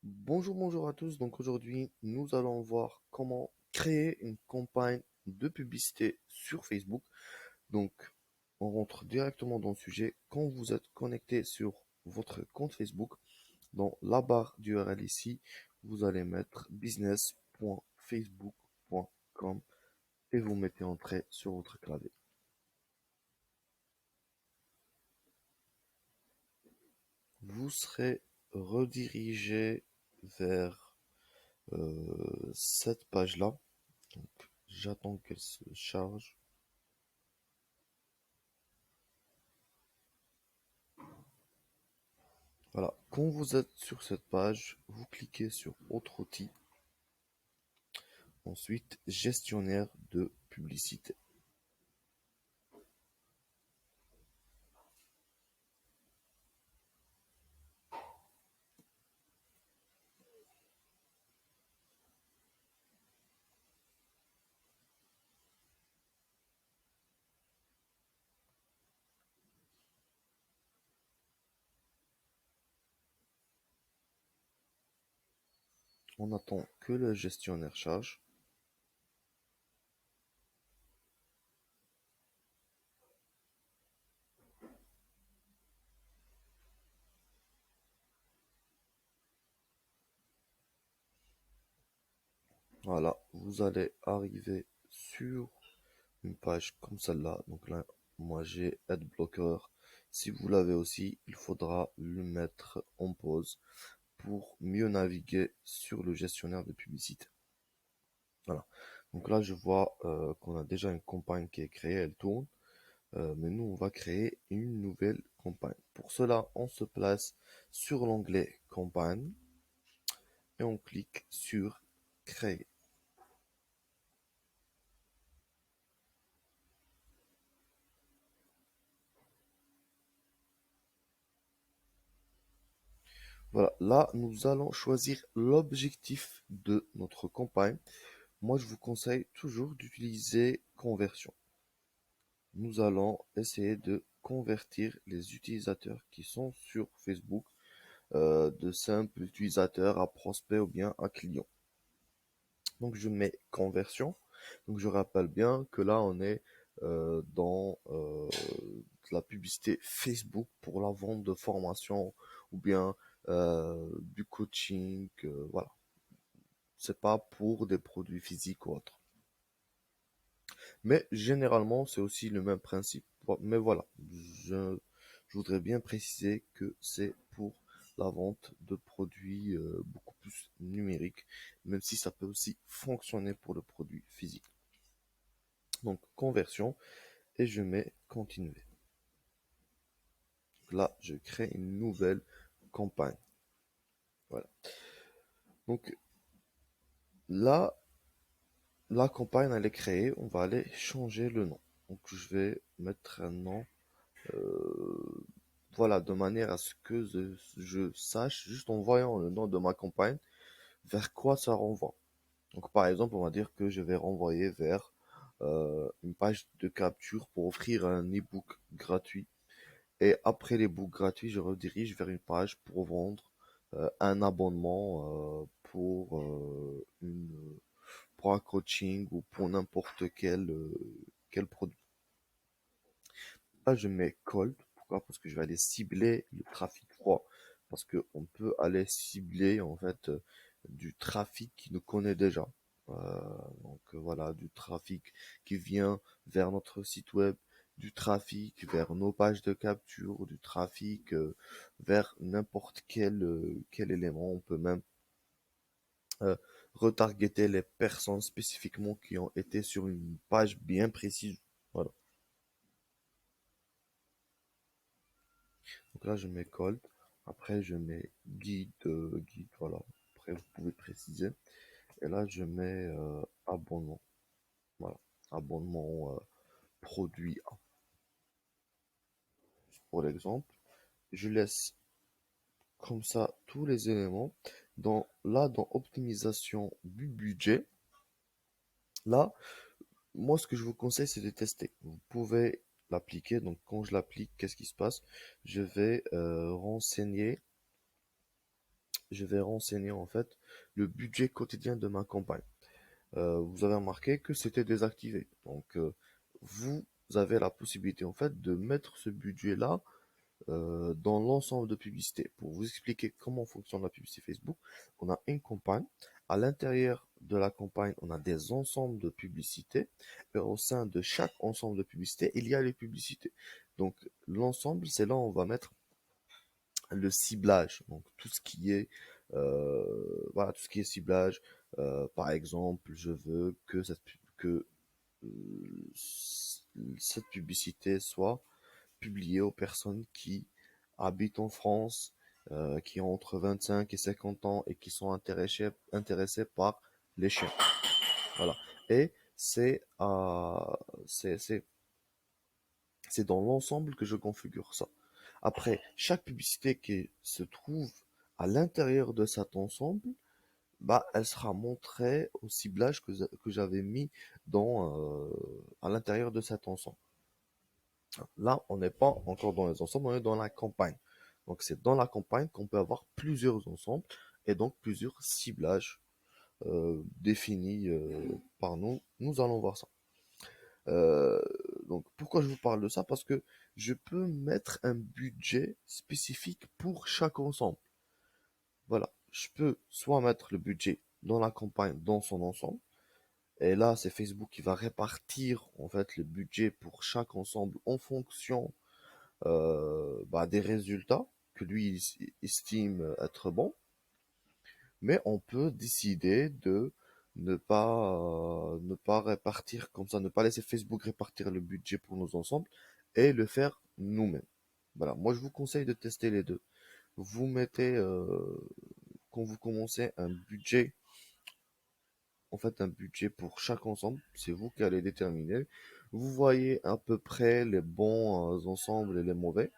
Bonjour à tous. Donc aujourd'hui, nous allons voir comment créer une campagne de publicité sur Facebook. Donc, on rentre directement dans le sujet. Quand vous êtes connecté sur votre compte Facebook, dans la barre d'URL ici, vous allez mettre business.facebook.com et vous mettez entrée sur votre clavier. Vous serez redirigé vers cette page-là. Donc, j'attends qu'elle se charge. Voilà, quand vous êtes sur cette page, vous cliquez sur Autre outil, ensuite Gestionnaire de publicité. On attend que le gestionnaire charge. Voilà, vous allez arriver sur une page comme celle-là. Donc là, moi j'ai Adblocker. Si vous l'avez aussi, il faudra le mettre en pause pour mieux naviguer sur le gestionnaire de publicité. Voilà. Donc là, je vois qu'on a déjà une campagne qui est créée, elle tourne. Mais nous, on va créer une nouvelle campagne. Pour cela, on se place sur l'onglet Campagne et on clique sur Créer. Voilà, là, nous allons choisir l'objectif de notre campagne. Moi, je vous conseille toujours d'utiliser conversion. Nous allons essayer de convertir les utilisateurs qui sont sur Facebook de simples utilisateurs à prospects ou bien à clients. Donc je mets conversion. Donc je rappelle bien que là on est dans de la publicité Facebook pour la vente de formation ou bien du coaching. Voilà, c'est pas pour des produits physiques ou autres. Mais généralement c'est aussi le même principe. Mais voilà, je, je voudrais bien préciser que c'est pour la vente de produits beaucoup plus numériques, même si ça peut aussi fonctionner pour le produit physique. Donc conversion et je mets continuer. Là, je crée une nouvelle campagne. Voilà. Donc là, la campagne elle est créée. On va aller changer le nom. Donc je vais mettre un nom, euh, voilà, de manière à ce que je sache juste en voyant le nom de ma campagne vers quoi ça renvoie. Donc par exemple, on va dire que je vais renvoyer vers une page de capture pour offrir un e-book gratuit. Et après les books gratuits, je redirige vers une page pour vendre un abonnement pour un coaching ou pour n'importe quel produit. Là, je mets cold. Pourquoi? Parce que je vais aller cibler le trafic froid. Parce que on peut aller cibler en fait du trafic qui nous connaît déjà. Voilà, du trafic qui vient vers notre site web, du trafic vers nos pages de capture, du trafic vers n'importe quel élément. On peut même euh, retargeter les personnes spécifiquement qui ont été sur une page bien précise. Voilà. Donc là, je mets cold. Après, je mets guide, voilà. Après, vous pouvez préciser. Et là, je mets abonnement. Voilà. Abonnement produit A. Pour l'exemple. Je laisse comme ça tous les éléments. Dans optimisation du budget, là, moi, ce que je vous conseille, c'est de tester. Vous pouvez l'appliquer. Donc, quand je l'applique, qu'est-ce qui se passe? Je vais renseigner je vais renseigner en fait le budget quotidien de ma campagne. Vous avez remarqué que c'était désactivé. Donc, vous avez la possibilité en fait de mettre ce budget-là dans l'ensemble de publicités. Pour vous expliquer comment fonctionne la publicité Facebook, on a une campagne. À l'intérieur de la campagne, on a des ensembles de publicités. Et au sein de chaque ensemble de publicités, il y a les publicités. Donc, l'ensemble, c'est là où on va mettre le ciblage. Donc, tout ce qui est, voilà, tout ce qui est ciblage. Par exemple, je veux que cette publicité soit publié aux personnes qui habitent en France, qui ont entre 25 et 50 ans et qui sont intéressés par les chiens. Voilà. Et c'est c'est dans l'ensemble que je configure ça. Après, chaque publicité qui se trouve à l'intérieur de cet ensemble, bah, elle sera montrée au ciblage que j'avais mis à l'intérieur de cet ensemble. Là, on n'est pas encore dans les ensembles, on est dans la campagne. Donc, c'est dans la campagne qu'on peut avoir plusieurs ensembles et donc plusieurs ciblages définis par nous. Nous allons voir ça. Euh, donc, pourquoi je vous parle de ça? Parce que je peux mettre un budget spécifique pour chaque ensemble. Voilà, je peux soit mettre le budget dans la campagne dans son ensemble, et là, c'est Facebook qui va répartir en fait le budget pour chaque ensemble en fonction bah, des résultats que lui estime être bons, mais on peut décider de ne pas répartir comme ça, ne pas laisser Facebook répartir le budget pour nos ensembles et le faire nous-mêmes. Voilà, moi je vous conseille de tester les deux. Vous mettez, quand vous commencez un budget, en fait un budget pour chaque ensemble, c'est vous qui allez déterminer. Vous voyez à peu près les bons ensembles et les mauvais.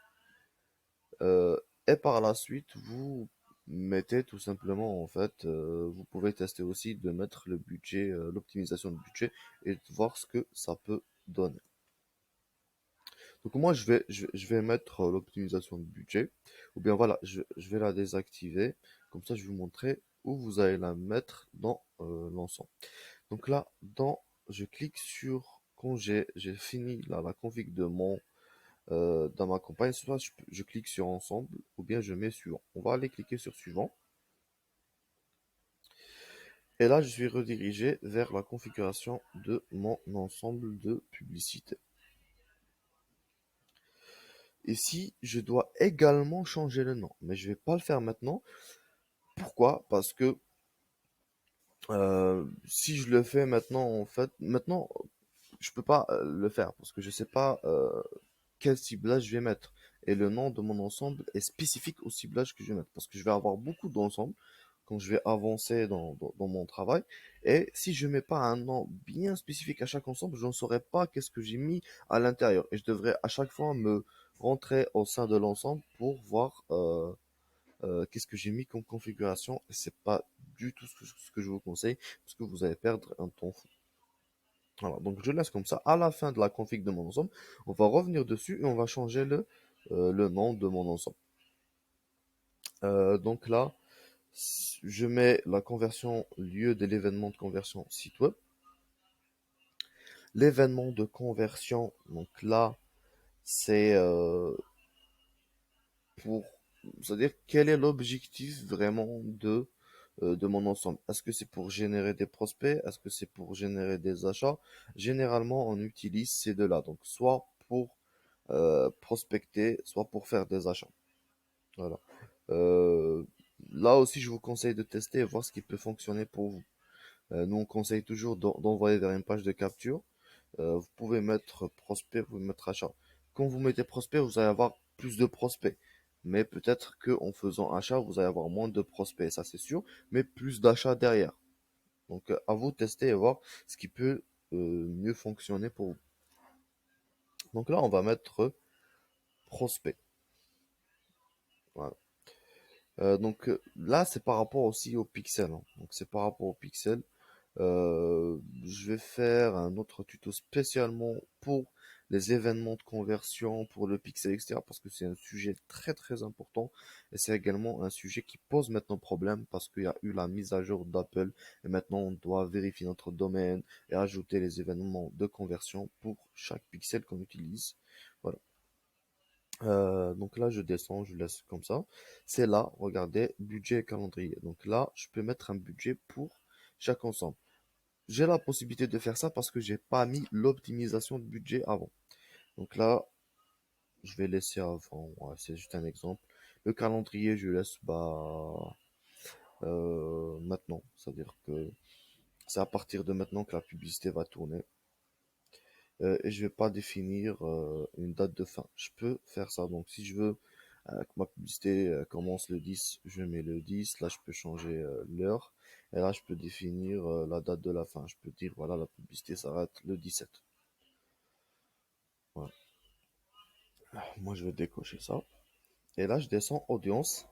Euh, et par la suite, vous mettez tout simplement, en fait, vous pouvez tester aussi de mettre le budget, l'optimisation de budget et de voir ce que ça peut donner. Donc moi, je vais mettre l'optimisation de budget, ou bien voilà, je vais la désactiver. Comme ça, je vais vous montrer où vous allez la mettre dans l'ensemble. Donc là, je clique sur, quand j'ai fini la config de dans ma campagne, soit je clique sur ensemble ou bien je mets suivant. On va aller cliquer sur suivant. Et là, je suis redirigé vers la configuration de mon ensemble de publicité. Ici, je dois également changer le nom, mais je vais pas le faire maintenant. Pourquoi? Parce que si je le fais maintenant, en fait, maintenant, je peux pas le faire parce que je sais pas quel ciblage je vais mettre. Et le nom de mon ensemble est spécifique au ciblage que je vais mettre. Parce que je vais avoir beaucoup d'ensembles quand je vais avancer dans mon travail. Et si je mets pas un nom bien spécifique à chaque ensemble, je ne saurais pas qu'est-ce que j'ai mis à l'intérieur. Et je devrais à chaque fois me rentrer au sein de l'ensemble pour voir qu'est-ce que j'ai mis comme configuration. Et c'est pas du tout ce que je vous conseille, parce que vous allez perdre un temps fou. Voilà, donc je laisse comme ça. À la fin de la config de mon ensemble, on va revenir dessus et on va changer le nom de mon ensemble. Donc là, je mets la conversion lieu de l'événement de conversion site web. L'événement de conversion, donc là, c'est pour, c'est-à-dire quel est l'objectif vraiment de mon ensemble. Est-ce que c'est pour générer des prospects? Est-ce que c'est pour générer des achats? Généralement, on utilise ces deux-là. Donc, soit pour prospecter, soit pour faire des achats. Voilà. Euh, Là aussi, je vous conseille de tester et voir ce qui peut fonctionner pour vous. Nous, on conseille toujours d'envoyer vers une page de capture. Vous pouvez mettre prospect, vous pouvez mettre achat. Quand vous mettez prospect, vous allez avoir plus de prospects. Mais peut-être que en faisant achat, vous allez avoir moins de prospects, ça c'est sûr, mais plus d'achats derrière. Donc à vous de tester et voir ce qui peut mieux fonctionner pour vous. Donc là, on va mettre prospect. Voilà. Là, c'est par rapport aussi au pixel, hein. Donc c'est par rapport au pixel. Je vais faire un autre tuto spécialement pour les événements de conversion pour le pixel, etc. Parce que c'est un sujet très très important et c'est également un sujet qui pose maintenant problème parce qu'il y a eu la mise à jour d'Apple et maintenant on doit vérifier notre domaine et ajouter les événements de conversion pour chaque pixel qu'on utilise. Voilà. Donc là, je descends, je laisse comme ça. C'est là, regardez, budget et calendrier. Donc là, je peux mettre un budget pour chaque ensemble. J'ai la possibilité de faire ça parce que j'ai pas mis l'optimisation de budget avant. Donc là, je vais laisser avant. Ouais, c'est juste un exemple. Le calendrier, je laisse maintenant. C'est-à-dire que c'est à partir de maintenant que la publicité va tourner. Et je vais pas définir une date de fin. Je peux faire ça. Donc si je veux que ma publicité commence le 10, je mets le 10. Là, je peux changer l'heure. Et là, je peux définir la date de la fin. Je peux dire, voilà, la publicité s'arrête le 17. Voilà. Moi, je vais décocher ça. Et là, je descends audience.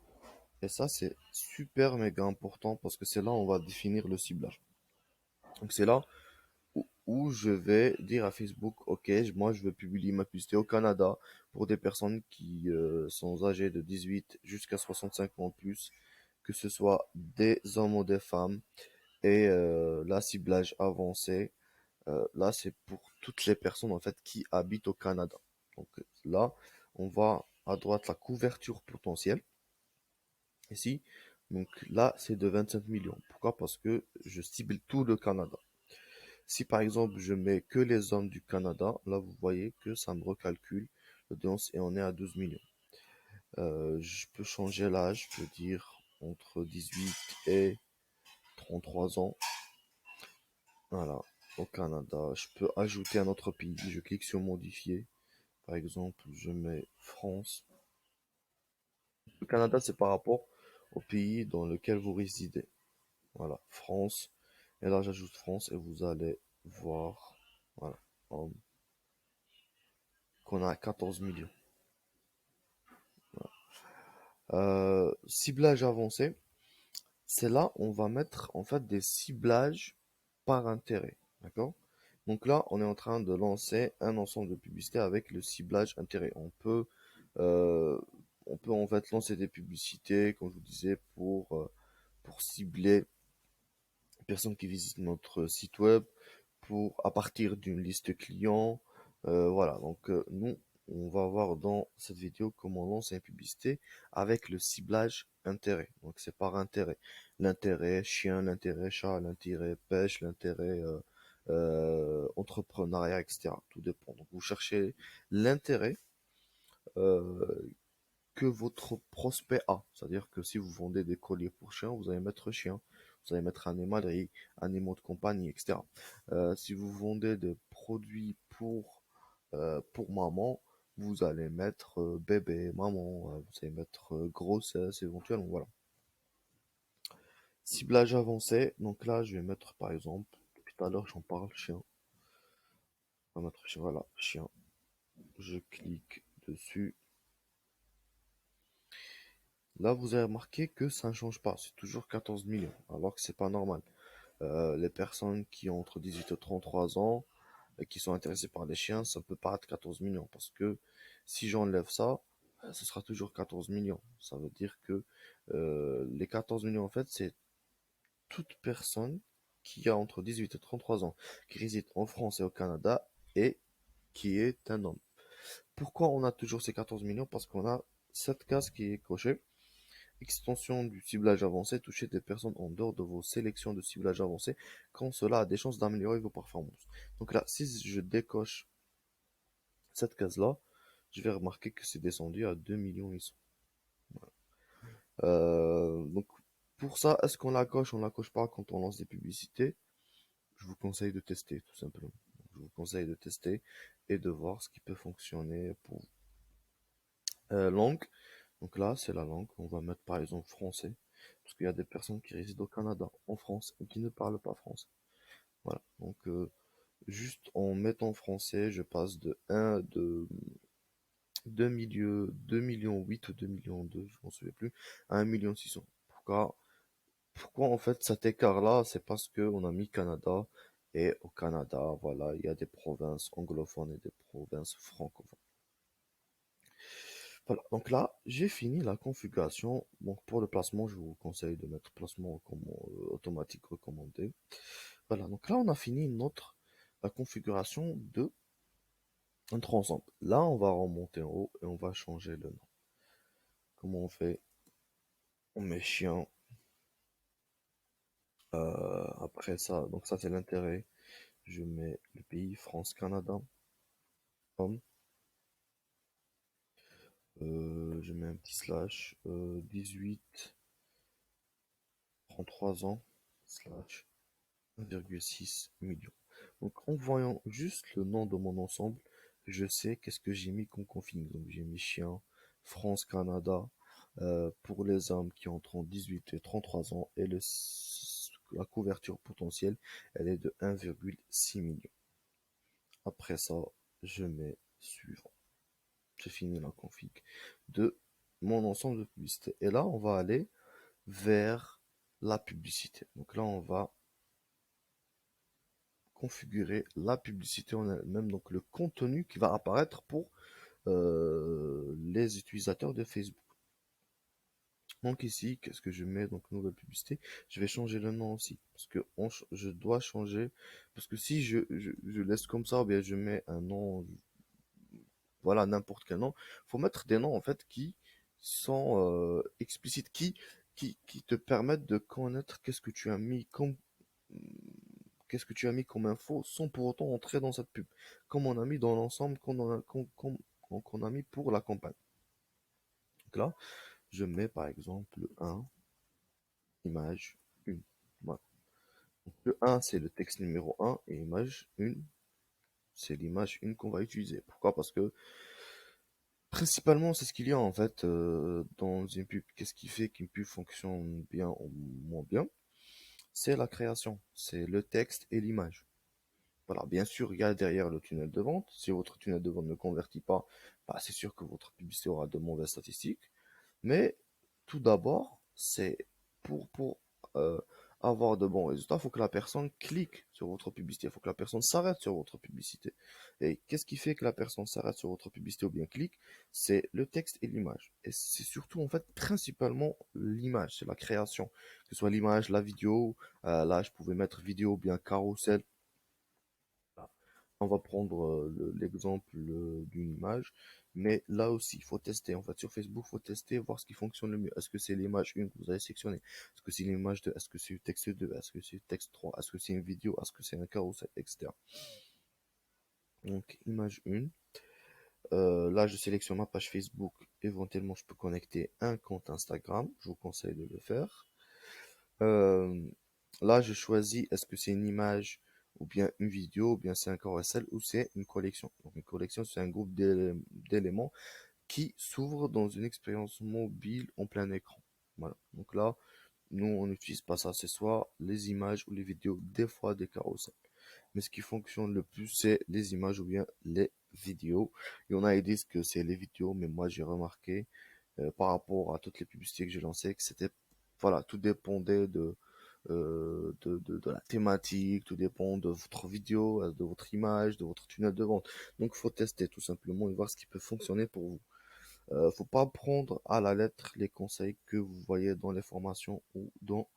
Et ça, c'est super méga important parce que c'est là où on va définir le ciblage. Donc c'est là où je vais dire à Facebook, ok, moi je veux publier ma publicité au Canada pour des personnes qui sont âgées de 18 jusqu'à 65 ans en plus, que ce soit des hommes ou des femmes, et la ciblage avancé, là c'est pour toutes les personnes en fait qui habitent au Canada. Donc là, on va à droite la couverture potentielle, ici, donc là c'est de 27 millions. Pourquoi? Parce que je cible tout le Canada. Si par exemple je mets que les hommes du Canada, là vous voyez que ça me recalcule l'audience et on est à 12 millions. Je peux changer l'âge, je peux dire entre 18 et 33 ans. Voilà, au Canada. Je peux ajouter un autre pays, je clique sur modifier. Par exemple, je mets France. Le Canada, c'est par rapport au pays dans lequel vous résidez. Voilà, France. Et là, j'ajoute France et vous allez voir, voilà, qu'on a 14 millions. Ciblage avancé, c'est là on va mettre en fait des ciblages par intérêt, d'accord? Donc là, on est en train de lancer un ensemble de publicités avec le ciblage intérêt. Euh, on peut en fait lancer des publicités, comme je vous disais, pour cibler les personnes qui visitent notre site web, pour à partir d'une liste client. Voilà, donc nous, on va voir dans cette vidéo comment lancer une publicité avec le ciblage intérêt. Donc c'est par intérêt. L'intérêt chien, l'intérêt chat, l'intérêt pêche, l'intérêt entrepreneuriat, etc. Tout dépend. Donc vous cherchez l'intérêt euh, que votre prospect a. C'est-à-dire que si vous vendez des colliers pour chiens, vous allez mettre chien, vous allez mettre animalerie, animaux de compagnie, etc. Si vous vendez des produits pour maman, vous allez mettre bébé, maman, vous allez mettre grossesse éventuellement, voilà. Ciblage avancé, donc là je vais mettre par exemple, depuis tout à l'heure j'en parle, chien, on va mettre chien, voilà, chien. Je clique dessus. Là, vous avez remarqué que ça ne change pas, c'est toujours 14 millions, alors que c'est pas normal. Les personnes qui ont entre 18 et 33 ans et qui sont intéressées par les chiens, ça peut pas être 14 millions parce que si j'enlève ça, ce sera toujours 14 millions. Ça veut dire que les 14 millions, en fait, c'est toute personne qui a entre 18 et 33 ans, qui réside en France et au Canada et qui est un homme. Pourquoi on a toujours ces 14 millions? Parce qu'on a cette case qui est cochée. Extension du ciblage avancé, touchez des personnes en dehors de vos sélections de ciblage avancé quand cela a des chances d'améliorer vos performances. Donc là, si je décoche cette case-là, je vais remarquer que c'est descendu à 2 millions ici. Donc pour ça, est-ce qu'on la coche? On la coche pas quand on lance des publicités. Je vous conseille de tester tout simplement. Je vous conseille de tester et de voir ce qui peut fonctionner pour vous. Langue. Donc là, c'est la langue. On va mettre par exemple français. Parce qu'il y a des personnes qui résident au Canada, en France, et qui ne parlent pas français. Voilà. Donc, juste en mettant français, je passe de 2 millions 8 ou 2 millions 2, je m'en souviens plus, à 1 million 600. Pourquoi en fait cet écart-là? C'est parce que on a mis Canada Et au Canada, voilà, il y a des provinces anglophones et des provinces francophones. Voilà, donc là, j'ai fini la configuration. Donc pour le placement, je vous conseille de mettre placement automatique recommandé. Voilà, donc là, on a fini la configuration de notre ensemble. Là, on va remonter en haut et on va changer le nom. Comment on fait? On met chien. Après ça, donc ça c'est l'intérêt. Je mets le pays, France, Canada. Homme. Je mets un petit slash. 18, 33 ans. Slash 1,6 million. Donc en voyant juste le nom de mon ensemble, je sais qu'est-ce que j'ai mis comme config. Donc j'ai mis chien, France, Canada, pour les hommes qui ont entre 18 et 33 ans, et la couverture potentielle, elle est de 1,6 million. Après ça, je mets suivant. J'ai fini la config de mon ensemble de publicité. Et là, on va aller vers la publicité. Donc là, on va configurer la publicité en elle-même, donc le contenu qui va apparaître pour les utilisateurs de Facebook. Donc ici, qu'est-ce que je mets? Donc nouvelle publicité. Je vais changer le nom aussi parce que je dois changer, parce que si je laisse comme ça, ou bien je mets un nom, voilà, n'importe quel nom. Faut mettre des noms en fait qui sont explicites, qui te permettent de connaître qu'est-ce que tu as mis comme info sans pour autant entrer dans cette pub, comme on a mis dans l'ensemble qu'on a mis pour la campagne. Donc là, je mets par exemple le 1, image 1. Voilà. Donc le 1, c'est le texte numéro 1 et image 1, c'est l'image 1 qu'on va utiliser. Pourquoi? Parce que principalement, c'est ce qu'il y a en fait dans une pub. Qu'est-ce qui fait qu'une pub fonctionne bien ou moins bien? C'est la création, c'est le texte et l'image. Voilà, bien sûr, il y a derrière le tunnel de vente. Si votre tunnel de vente ne convertit pas, bah, c'est sûr que votre publicité aura de mauvaises statistiques. Mais tout d'abord, c'est pour euh, avoir de bons résultats, il faut que la personne clique sur votre publicité, il faut que la personne s'arrête sur votre publicité. Et qu'est-ce qui fait que la personne s'arrête sur votre publicité ou bien clique? C'est le texte et l'image. Et c'est surtout, en fait, principalement l'image, c'est la création. Que ce soit l'image, la vidéo, là, je pouvais mettre vidéo ou bien carrousel. On va prendre l'exemple d'une image, mais là aussi, il faut tester. En fait, sur Facebook, il faut tester, voir ce qui fonctionne le mieux. Est-ce que c'est l'image 1 que vous avez sélectionnée? Est-ce que c'est l'image 2? Est-ce que c'est le texte 2? Est-ce que c'est le texte 3? Est-ce que c'est une vidéo? Est-ce que c'est un carrousel, etc. Donc, image 1. Là, je sélectionne ma page Facebook. Éventuellement, je peux connecter un compte Instagram. Je vous conseille de le faire. Euh, Là, je choisis est-ce que c'est une image ou bien une vidéo ou bien c'est un carousel ou c'est une collection. Donc une collection, c'est un groupe d'éléments qui s'ouvre dans une expérience mobile en plein écran. Voilà. Donc là, nous, on n'utilise pas ça. C'est soit les images ou les vidéos, des fois des carousels. Mais ce qui fonctionne le plus, c'est les images ou bien les vidéos. Il y en a qui disent que c'est les vidéos, mais moi, j'ai remarqué par rapport à toutes les publicités que j'ai lancées que c'était, voilà, tout dépendait de la thématique, tout dépend de votre vidéo, de votre image, de votre tunnel de vente. Donc, il faut tester tout simplement et voir ce qui peut fonctionner pour vous. Faut pas prendre à la lettre les conseils que vous voyez dans les formations ou dans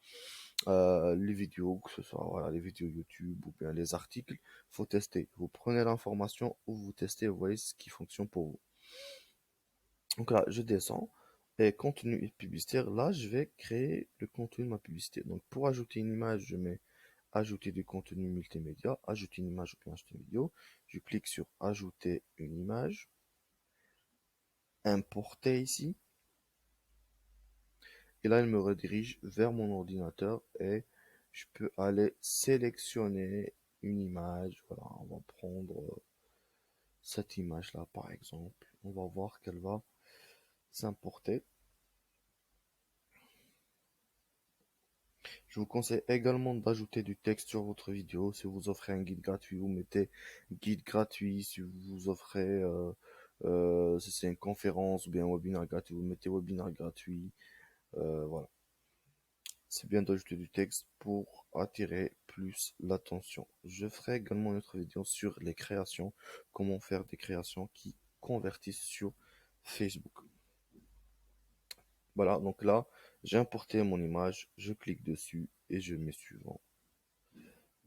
les vidéos, que ce soit voilà, les vidéos YouTube ou bien les articles. Faut tester. Vous prenez l'information ou vous testez, vous voyez ce qui fonctionne pour vous. Donc là, je descends et contenu publicitaire. Là, je vais créer le contenu de ma publicité. Donc pour ajouter une image, je mets ajouter du contenu multimédia, ajouter une image ou bien ajouter une vidéo. Je clique sur ajouter une image, importer ici. Et là, il me redirige vers mon ordinateur et je peux aller sélectionner une image. Voilà, on va prendre cette image-là par exemple. On va voir qu'elle va s'importer. Je vous conseille également d'ajouter du texte sur votre vidéo. Si vous offrez un guide gratuit, vous mettez guide gratuit. Si vous offrez, si c'est une conférence ou bien un webinaire gratuit, vous mettez webinaire gratuit. Voilà. c'est bien d'ajouter du texte pour attirer plus l'attention. Je ferai également une autre vidéo sur les créations, comment faire des créations qui convertissent sur Facebook. Voilà, donc là, j'ai importé mon image, je clique dessus et je mets suivant.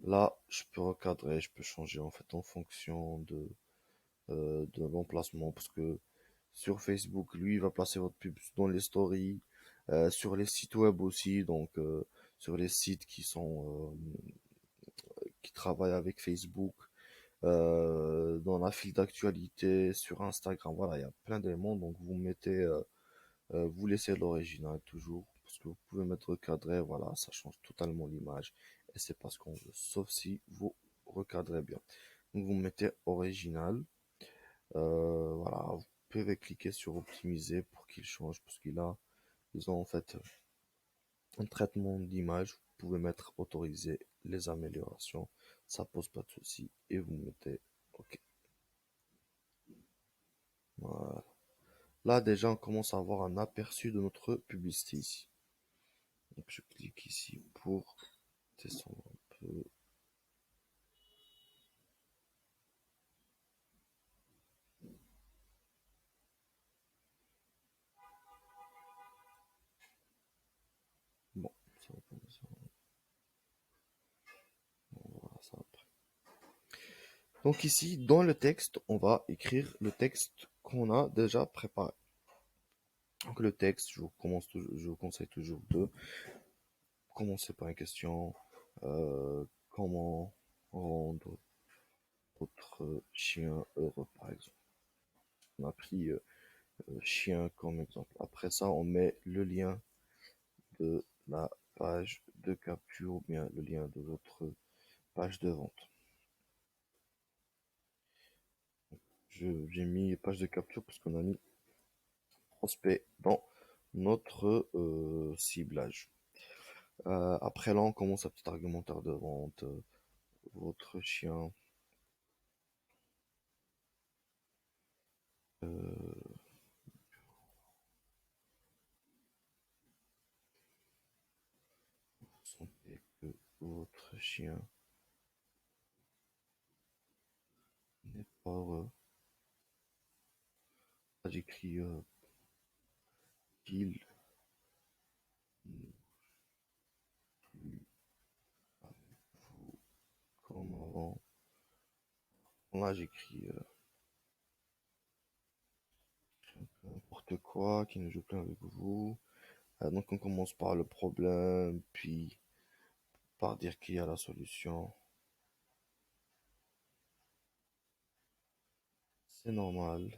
Là, je peux recadrer, je peux changer en fait en fonction de l'emplacement parce que sur Facebook, lui, il va placer votre pub dans les stories, sur les sites web aussi, donc sur les sites qui travaillent avec Facebook, dans la file d'actualité, sur Instagram, voilà, il y a plein d'éléments, donc vous mettez, vous laissez l'original toujours, parce que vous pouvez mettre recadré, voilà, ça change totalement l'image, et c'est pas ce qu'on veut, sauf si vous recadrez bien. Donc vous mettez original, voilà, vous pouvez cliquer sur optimiser pour qu'il change, parce ils ont en fait un traitement d'image. Vous pouvez mettre autoriser les améliorations, ça pose pas de souci, et vous mettez OK. Voilà. Là déjà on commence à avoir un aperçu de notre publicité ici. Donc je clique ici pour descendre un peu. Bon, ça va pas on va voir ça après. Donc ici, dans le texte, on va écrire le texte qu'on a déjà préparé. Donc le texte, je vous conseille toujours de commencer par une question. Comment rendre votre chien heureux, par exemple. On a pris chien comme exemple. Après ça, on met le lien de la page de capture ou bien le lien de votre page de vente. J'ai mis page de capture parce qu'on a mis prospect dans notre ciblage. Après là, on commence un petit argumentaire de vente. Votre chien euh, sentez que votre chien n'est pas heureux. J'écris qu'il n'est plus comme avant. Là, j'écris n'importe quoi, qui ne joue plus avec vous. Donc, on commence par le problème, puis par dire qu'il y a la solution. C'est normal.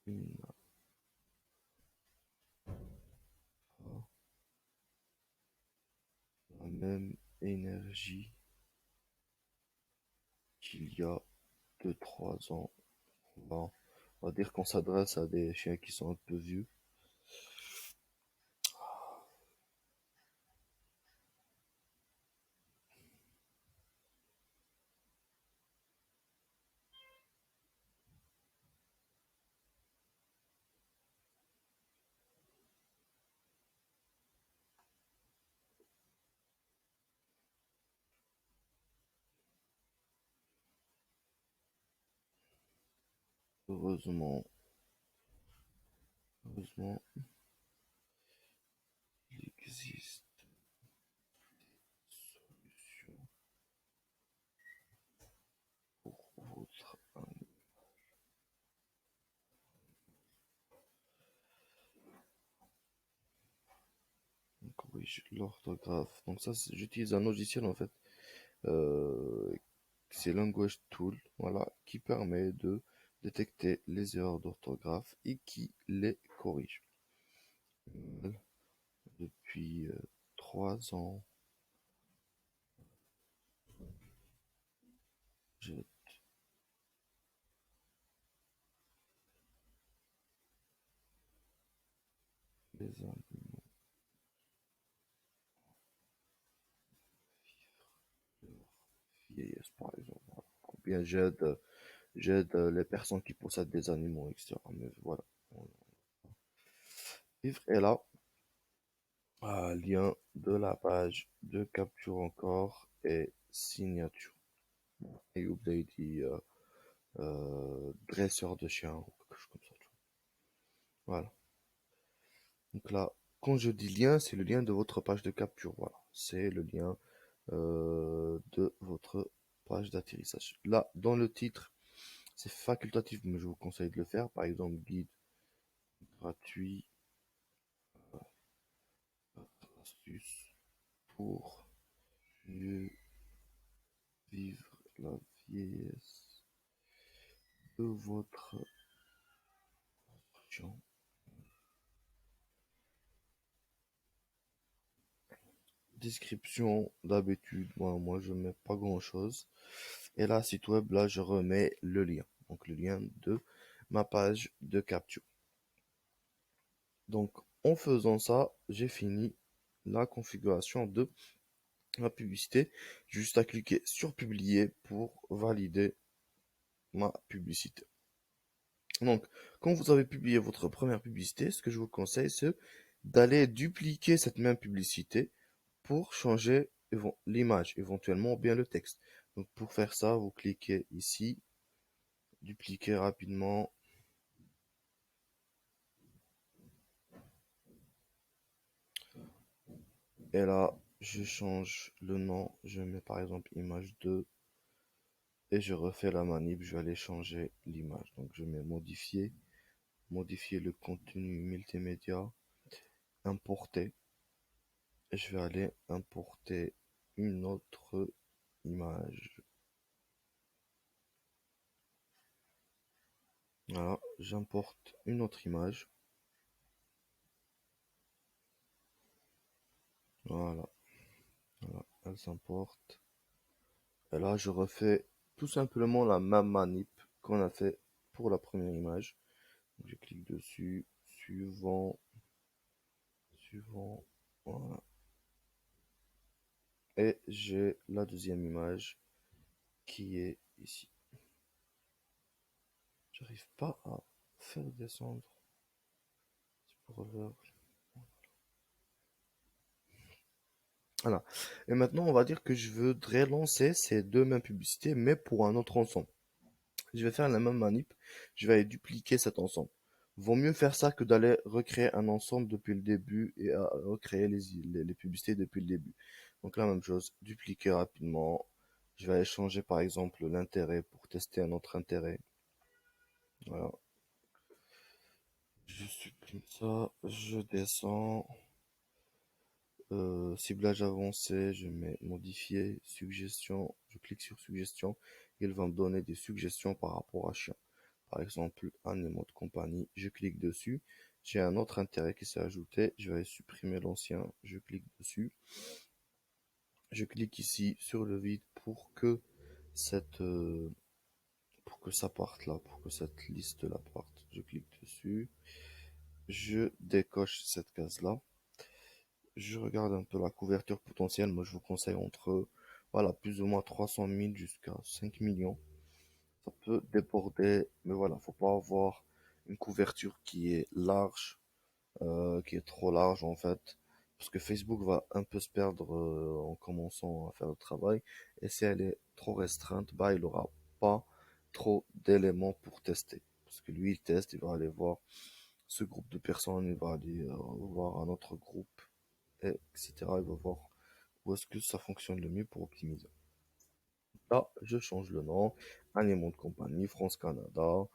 Il n'a pas la même énergie qu'il y a 2, 3 ans. Bon, on va dire qu'on s'adresse à des chiens qui sont un peu vieux. Heureusement, heureusement, il existe une solution pour votre animal. Donc, corrige l'orthographe. Donc ça, j'utilise un logiciel en fait. Euh, c'est Language Tool, voilà, qui permet de détecter les erreurs d'orthographe et qui les corrige. Depuis 3 ans, j'ai les animaux vieillesse, par exemple. Voilà. Ou bien j'aide les personnes qui possèdent des animaux, etc. Mais voilà. Suivre. Et là, lien de la page de capture encore et signature. Et vous avez dit dresseur de chien ou quelque chose comme ça. Voilà. Donc là, quand je dis lien, c'est le lien de votre page de capture. Voilà. C'est le lien de votre page d'atterrissage. Là, dans le titre, c'est facultatif, mais je vous conseille de le faire. Par exemple, guide gratuit, astuce pour mieux vivre la vieillesse de votre chien. Description d'habitude, moi je mets pas grand chose. Et là, site web, là je remets le lien. Donc le lien de ma page de capture. Donc en faisant ça, j'ai fini la configuration de ma publicité. Juste à cliquer sur publier pour valider ma publicité. Donc, quand vous avez publié votre première publicité, ce que je vous conseille, c'est d'aller dupliquer cette même publicité pour changer l'image, éventuellement, ou bien le texte. Donc, pour faire ça, vous cliquez ici, dupliquer rapidement, et là, je change le nom, je mets par exemple image 2, et je refais la manip, je vais aller changer l'image. Donc, je mets modifier, modifier le contenu multimédia, importer. Et je vais aller importer une autre image. Voilà, j'importe une autre image. Voilà, voilà, elle s'importe. Et là, je refais tout simplement la même manip qu'on a fait pour la première image. Donc, je clique dessus, suivant, suivant, voilà. Et j'ai la deuxième image qui est ici. J'arrive pas à faire descendre. C'est pour le... Voilà. Et maintenant, on va dire que je voudrais lancer ces deux mêmes publicités, mais pour un autre ensemble. Je vais faire la même manip. Je vais aller dupliquer cet ensemble. Vaut mieux faire ça que d'aller recréer un ensemble depuis le début et à recréer les publicités depuis le début. Donc la même chose, dupliquer rapidement. Je vais aller changer par exemple l'intérêt pour tester un autre intérêt. Voilà. Je supprime ça, je descends. Ciblage avancé, je mets modifier, suggestion, je clique sur suggestion, il va me donner des suggestions par rapport à chien. Par exemple, animaux de compagnie, je clique dessus, j'ai un autre intérêt qui s'est ajouté, je vais supprimer l'ancien, je clique dessus, je clique ici sur le vide cette, euh, pour que ça parte là, pour que cette liste là parte. Je clique dessus, je décoche cette case là. Je regarde un peu la couverture potentielle. Moi, je vous conseille entre, voilà, plus ou moins 300 000 jusqu'à 5 millions. Ça peut déborder, mais voilà, faut pas avoir une couverture qui est large, qui est trop large en fait, parce que Facebook va un peu se perdre en commençant à faire le travail. Et si elle est trop restreinte, bah, il aura pas trop d'éléments pour tester. Parce que lui, il teste, il va aller voir ce groupe de personnes, il va aller voir un autre groupe etc. Il va voir où est-ce que ça fonctionne le mieux pour optimiser. Là, je change le nom, Animaux de compagnie, France-Canada,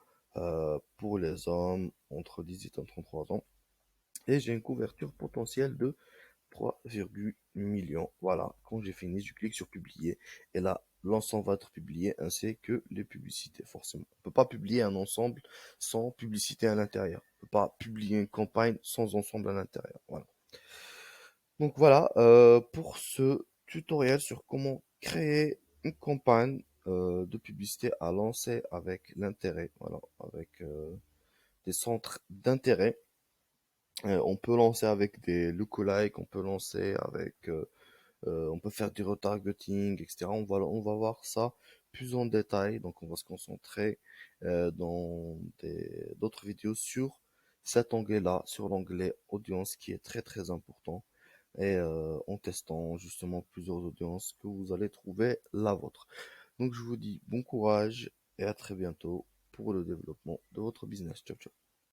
pour les hommes entre 18 et 33 ans. Et j'ai une couverture potentielle de 3,8 millions. Voilà, quand j'ai fini, je clique sur publier. Et là, l'ensemble va être publié ainsi que les publicités, forcément. On ne peut pas publier un ensemble sans publicité à l'intérieur. On ne peut pas publier une campagne sans ensemble à l'intérieur. Voilà. Donc voilà, pour ce tutoriel sur comment créer une campagne de publicité à lancer avec l'intérêt, voilà, avec des centres d'intérêt. On peut lancer avec des lookalikes, on peut lancer avec, on peut faire du retargeting, etc. On va voir ça plus en détail. Donc on va se concentrer dans d'autres vidéos sur cet onglet-là sur l'onglet audience qui est très très important et en testant justement plusieurs audiences que vous allez trouver la vôtre. Donc je vous dis bon courage et à très bientôt pour le développement de votre business. Ciao ciao.